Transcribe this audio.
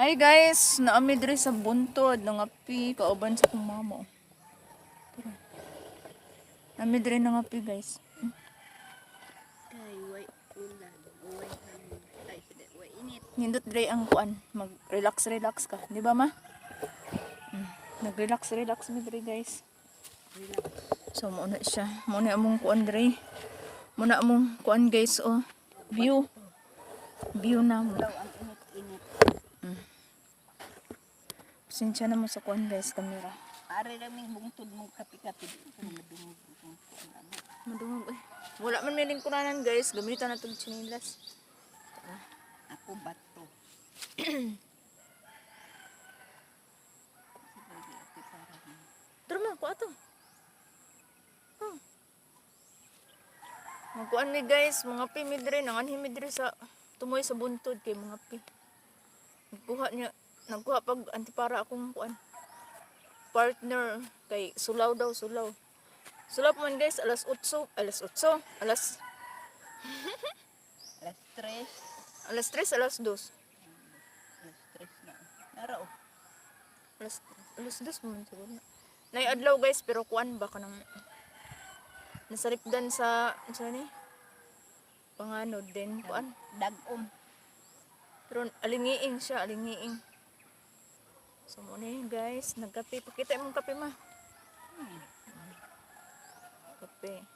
Hi guys, naami diri sa buntod ng api kauban sa kong mama. Naami diri ng api guys. Kay way ulan, way hangin, ay sila, way init. Nindot diri ang kuan, mag-relax ka, di ba ma? Nag-relax mi diri guys. Relax. So mo na siya, mo na among kuan diri. Mo na among kuan guys oh. View na mo. Daw ang init-init. Pasensya na mo sa kuan guys, camera. Ari raming bungtod mong kapi-kapi. Madungog. Madungog eh. Wala man may lingkuranan guys, gamitan na tong chinilas. Ako bato. Tara ko ato. Oh. Magkuan mi guys, mga pi mi diri, nanganhi mi diri sa tumoy sa buntod kay mga pi. Nagkuha pag antipara akong kuan. Partner kay sulaw daw, sulaw. Sulaw pa man guys, alas 8, alas 3. alas 3, alas 2. Alas 3 na. Naro. Alas 2 man siguro. Nay adlaw guys, pero kuan ba kanang nasaripdan sa ni panganod din kuan. Dagom. Pero alingiing siya, alingiing. So muna yun guys, nagkape. Pakita yung kape ma. Kape.